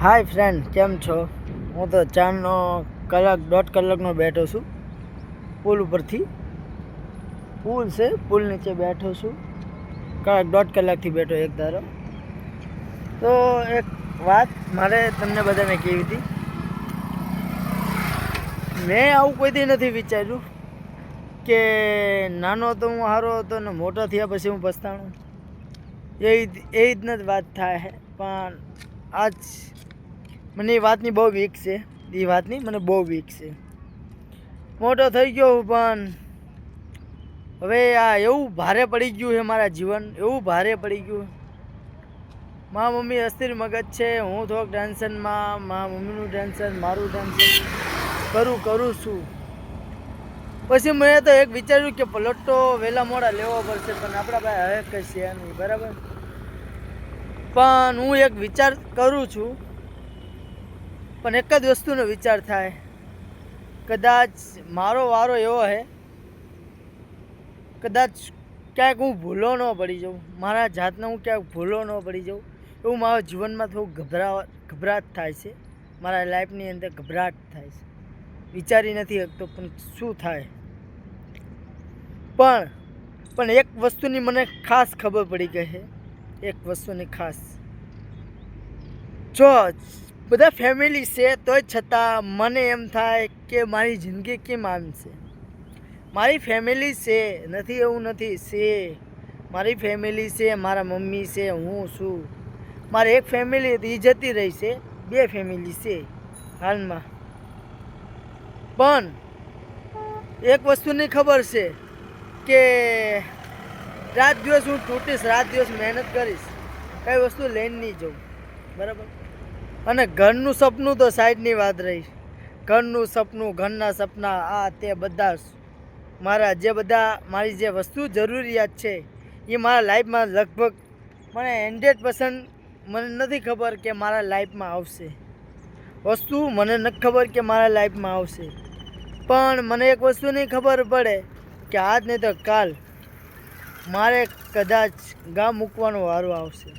હાય friend, કેમ છો? હું તો ચારનો કલાક દોઢ કલાકનો બેઠો છું. પુલ ઉપરથી પુલ છે, પુલ નીચે બેઠો છું. કલાક દોઢ કલાકથી બેઠો એક ધારો. તો એક વાત મારે તમને બધાને કહેવી હતી. મેં આવું કોઈ દી નથી વિચાર્યું કે નાનો તો હું સારો હતો ને મોટો થયા પછી હું પસ્તાણું. એ રીતના જ વાત થાય. પણ આજ મને એ વાતની બહુ વીક છે. એ વાતની મને બહુ વીક છે. મોટો થઈ ગયો પણ હવે આ એવું ભારે પડી ગયું છે મારા જીવન, એવું ભારે પડી ગયું. મારા મમ્મી અસ્થિર મગજ છે, હું થોડોક ટેન્શનમાં, મારા મમ્મીનું ટેન્શન, મારું ટેન્શન કરું છું. પછી મેં તો એક વિચાર્યું કે પલટો વહેલા મોડા લેવો પડશે, પણ આપણા પાસે હવે કંઈ છે નહીં, બરાબર. પણ હું એક વિચાર કરું છું, પણ એક જ વસ્તુનો વિચાર થાય, કદાચ મારો વારો એવો છે, કદાચ ક્યાંક હું ભૂલો ન પડી જાઉં, મારા જાતને હું ક્યાંક ભૂલો ન પડી જાઉં, એવું મારા જીવનમાં થોડું ગભરાટ થાય છે. મારા લાઈફની અંદર ગભરાટ થાય છે. વિચારી નથી શકતો પણ શું થાય. પણ એક વસ્તુની મને ખાસ ખબર પડી ગઈ છે. એક વસ્તુની ખાસ, જો બધા ફેમિલી છે તોય છતાં મને એમ થાય કે મારી જિંદગી કેમ આમ છે. મારી ફેમિલી છે, નથી એવું નથી, છે. મારી ફેમિલી છે, મારા મમ્મી છે, હું છું. મારે એક ફેમિલી હતી, એ જતી રહી છે. બે ફેમિલી છે હાલમાં. પણ એક વસ્તુની ખબર છે કે રાત દિવસ હું તૂટીશ, રાત દિવસ મહેનત કરીશ, કઈ વસ્તુ લઈને નહીં જાઉં, બરાબર. અને ઘરનું સપનું તો સાઈડની વાત રહી. ઘરનું સપનું, ઘરના સપના, આ તે બધા મારી જે વસ્તુ જરૂરિયાત છે એ મારા લાઈફમાં લગભગ મને 100% મને નથી ખબર કે મારા લાઈફમાં આવશે. વસ્તુ મને નથી ખબર કે મારા લાઈફમાં આવશે. પણ મને એક વસ્તુની ખબર પડે કે આજ નહીં તો કાલ મારે કદાચ ગામ મૂકવાનો વારો આવશે.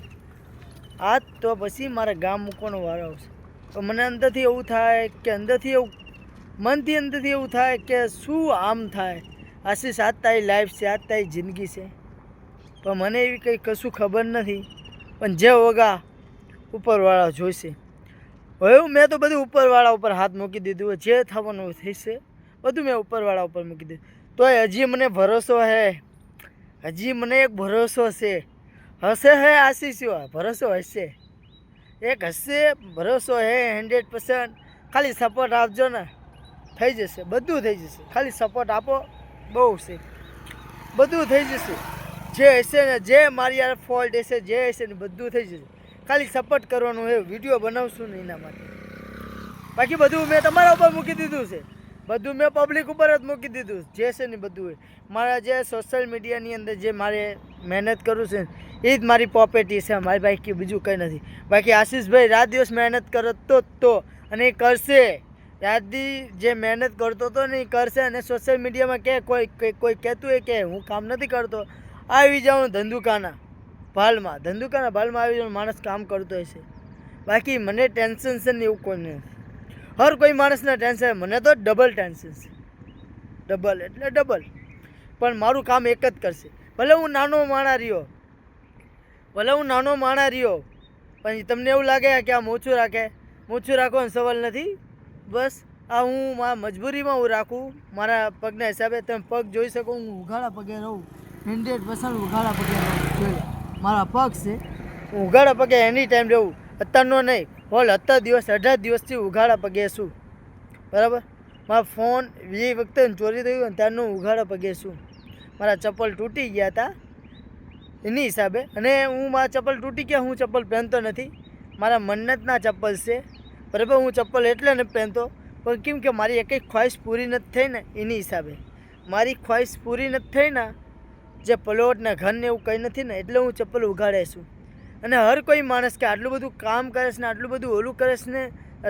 આજ તો પછી મારે ગામ મૂકવાનો વારો આવશે. તો મને અંદરથી એવું થાય કે મનથી અંદરથી એવું થાય કે શું આમ થાય. આશીષ, આજ તારી લાઈફ છે, આજ તારી જિંદગી છે. પણ મને એવી કંઈ કશું ખબર નથી. પણ જે હોગા ઉપરવાળા જોઈશે. હવે મેં તો બધું ઉપરવાળા ઉપર હાથ મૂકી દીધું. જે થવાનું થશે બધું મેં ઉપરવાળા ઉપર મૂકી દીધું. તોય હજી મને ભરોસો છે, હજી મને એક ભરોસો છે. હશે હે આશીષ, ભરોસો હશે, એક હશે ભરોસો હે 100%. ખાલી સપોર્ટ આપજો ને, થઈ જશે, બધું થઈ જશે. ખાલી સપોર્ટ આપો, બહુ છે, બધું થઈ જશે. જે હશે ને, જે મારી યાર ફોલ્ટ હશે, જે હશે ને બધું થઈ જશે. ખાલી સપોર્ટ કરવાનું છે. વિડીયો બનાવશું ને એના માટે. બાકી બધું મેં તમારા ઉપર મૂકી દીધું છે. બધું મેં પબ્લિક ઉપર જ મૂકી દીધું જે છે ને બધું. મારા જે સોશિયલ મીડિયાની અંદર જે મારે મહેનત કરું છે એ જ મારી પ્રોપર્ટી છે. મારી બાકી બીજું કંઈ નથી. બાકી આશીષભાઈ રાત દિવસ મહેનત કરો તો અને એ કરશે. રાતથી જે મહેનત કરતો હતો ને એ કરશે. અને સોશિયલ મીડિયામાં કે કોઈ કહેતું હોય કે હું કામ નથી કરતો, આવી જાઉં ધંધુકાના ભાલમાં આવી જાઉં, માણસ કામ કરતો હશે. બાકી મને ટેન્શન છે ને એવું કોઈ નહીં. હર કોઈ માણસને ટેન્શન, મને તો ડબલ ટેન્શન છે. ડબલ એટલે ડબલ. પણ મારું કામ એક જ કરશે. ભલે હું નાનો માણા રહ્યો, પણ તમને એવું લાગે કે આ મોછું રાખવાનો સવાલ નથી. બસ આ હું મારા મજબૂરીમાં હું રાખું, મારા પગના હિસાબે. તમે પગ જોઈ શકો, હું ઉઘાડા પગે રહું, 100% ઉઘાડા પગે રહું. મારા પગ છે, હું ઉઘાડા પગે એની ટાઈમ રહું. અત્યારનો નહીં, અત્યાર દિવસ 18 દિવસથી ઉઘાડા પગે છું, બરાબર. મારા ફોન એ વખતે ચોરી થયું ને ત્યારનું ઉઘાડા પગે છું. મારા ચપ્પલ તૂટી ગયા હતા એની હિસાબે. અને મારા ચપ્પલ તૂટી ગયા, હું ચપ્પલ પહેરતો નથી. મારા મન્નતના ચપ્પલ છે, બરાબર. હું ચપ્પલ એટલે નથી પહેરતો પણ કેમ કે મારી એક ખ્વાહિશ પૂરી નથી થઈ ને એની હિસાબે. મારી ખ્વાહિશ પૂરી નથી થઈ ને, જે પ્લોટ ને ઘર ને એવું કંઈ નથી ને, એટલે હું ચપ્પલ ઉઘાડે છું. અને હર કોઈ માણસ કે આટલું બધું કામ કરે છે ને, આટલું બધું ઓલું કરે છે ને,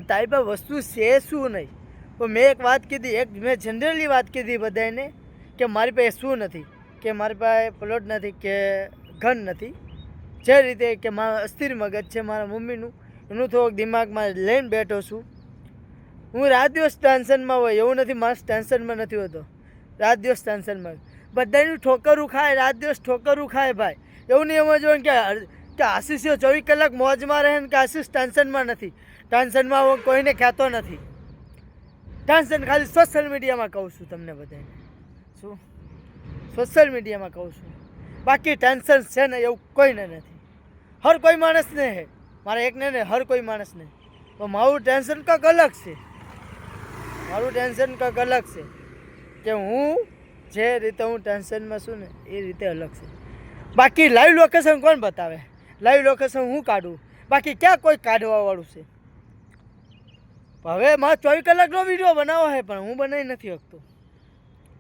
તારી પાસે વસ્તુ છે શું નહીં. તો મેં એક વાત કીધી, મેં જનરલી વાત કીધી બધાને કે મારી પાસે શું નથી, કે મારી પાસે પ્લોટ નથી કે ઘર નથી. જે રીતે કે મારા અસ્થિર મગજ છે મારા મમ્મીનું, એનું થોડુંક દિમાગમાં લઈને બેઠો છું. હું રાત દિવસ ટેન્શનમાં હોય એવું નથી, માણસ ટેન્શનમાં નથી હોતો, રાત દિવસ ટેન્શનમાં બધાની ઠોકરું ખાય, રાત દિવસ ઠોકરું ખાય ભાઈ. એવું નહીં સમજવાનું કે આશીષ 24 કલાક મોજમાં રહે ને કે આશીષ ટેન્શનમાં નથી. ટેન્શનમાં હું કોઈને કહેતો નથી. ટેન્શન ખાલી સોશિયલ મીડિયામાં કહું છું તમને બધાને. શું સોશિયલ મીડિયામાં કહું છું, બાકી ટેન્શન છે ને એવું કોઈને નથી. હર કોઈ માણસને હે, મારે એકને ને હર કોઈ માણસને. તો મારું ટેન્શન કંઈક અલગ છે, મારું ટેન્શન કંઈક અલગ છે કે હું જે રીતે હું ટેન્શનમાં છું ને એ રીતે અલગ છે. બાકી લાઈવ લોકેશન કોણ બતાવે? લાઈવ લોકેશન હું કાઢું, બાકી ક્યાં કોઈ કાઢવાવાળું છે? હવે મારે 24 કલાકનો વિડીયો બનાવવો છે પણ હું બનાવી નથી શકતો.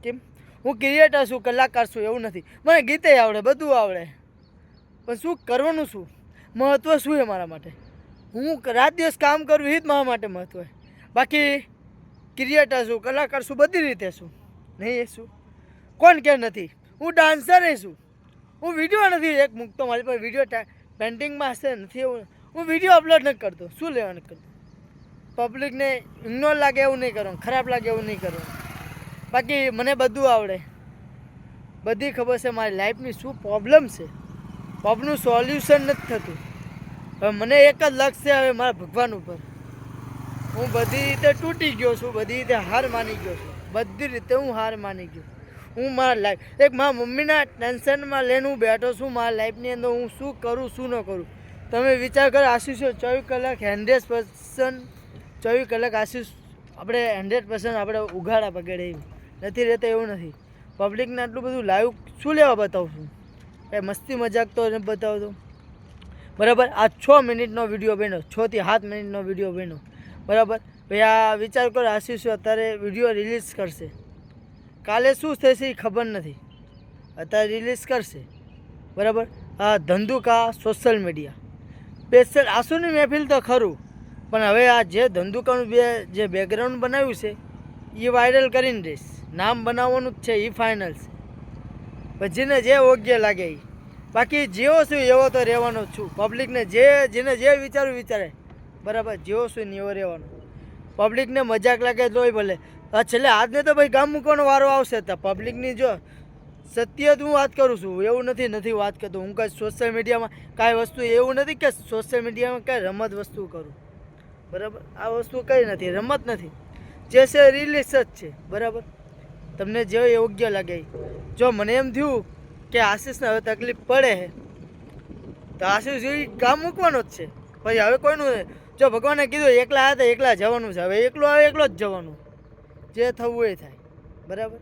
કેમ? હું ક્રિએટર છું, કલાકાર છું એવું નથી. મને ગીતે આવડે, બધું આવડે, પણ શું કરવાનું, શું મહત્ત્વ શું છે મારા માટે? હું રાત દિવસ કામ કરું એ જ મારા માટે મહત્ત્વ છે. બાકી ક્રિએટર છું, કલાકાર છું, બધી રીતે છું. નહીં એ શું કોણ કે નથી? હું ડાન્સર છું. હું વિડીયો નથી એક મૂકતો, મારી પાસે વિડીયો પેન્ટિંગમાં હશે નથી એવું. હું વિડીયો અપલોડ નથી કરતો. શું લેવા નથી કરતો? પબ્લિકને ઇગ્નોર લાગે એવું નહીં કરવાનું, ખરાબ લાગે એવું નહીં કરવાનું. બાકી મને બધું આવડે, બધી ખબર છે મારી લાઈફની શું પ્રોબ્લેમ છે. પ્રોબ્લેમનું સોલ્યુશન નથી થતું. હવે મને એક જ લક્ષ્ય હવે મારા ભગવાન ઉપર. હું બધી રીતે તૂટી ગયો છું, બધી રીતે હાર માની ગયો છું, બધી રીતે હું હાર માની ગયો. હું મારા લાઈફ એક મારા મમ્મીના ટેન્શનમાં લઈને હું બેઠો છું. મારા લાઈફની અંદર હું શું કરું શું ન કરું તમે વિચાર કરો. આશીષ 24 કલાક 100% 24 કલાક આશીષ આપણે 100% આપણે ઉઘાડા પકડે એવી નથી રહેતા, એવું નથી. પબ્લિકને આટલું બધું લાઈવ શું લેવા બતાવું છું? કાંઈ મસ્તી મજાક તો નથી બતાવતો, બરાબર? આ 6 મિનિટનો વિડીયો બન્યો, 6 થી 7 મિનિટનો વિડીયો બન્યો, બરાબર? ભાઈ આ વિચાર કરો, આશીષ અત્યારે વિડીયો રિલીઝ કરશે, કાલે શું થશે એ ખબર નથી, અત્યારે રિલીઝ કરશે, બરાબર? આ ધંધુકા સોશિયલ મીડિયા સ્પેશિયલ આંસુની મહેફિલ તો ખરું, પણ હવે આ જે ધંધુકાનું જે બેકગ્રાઉન્ડ બનાવ્યું છે એ વાયરલ કરીને દઈશ. નામ બનાવવાનું જ છે એ ફાઇનલ છે. પછીને જે યોગ્ય લાગે એ. બાકી જેવો છું એવો તો રહેવાનો જ છું. પબ્લિકને જેને જે વિચારવું વિચારે, બરાબર? જેવો છું ને એવો રહેવાનો. પબ્લિકને મજાક લાગે તોય ભલે. છેલ્લે આજને તો ભાઈ ગામ મૂકવાનો વારો આવશે. તો પબ્લિકની જો સત્ય જ હું વાત કરું છું, એવું નથી વાત કરતો. હું કાંઈ સોશિયલ મીડિયામાં કાંઈ વસ્તુ એવું નથી કે સોશિયલ મીડિયામાં કાંઈ રમત વસ્તુ કરું, બરાબર? આ વસ્તુ કંઈ નથી, રમત નથી. જે છે રિલીઝ જ છે, બરાબર? તમને જે યોગ્ય લાગે. જો મને એમ થયું કે આશીષને હવે તકલીફ પડે છે તો આશીષ એ કામ મૂકવાનો જ છે. પછી હવે કોઈનું જો ભગવાને કીધું એકલા આવ્યા તો એકલા જવાનું છે, હવે એકલો આવે એકલો જ જવાનું, જે થવું એ થાય, બરાબર?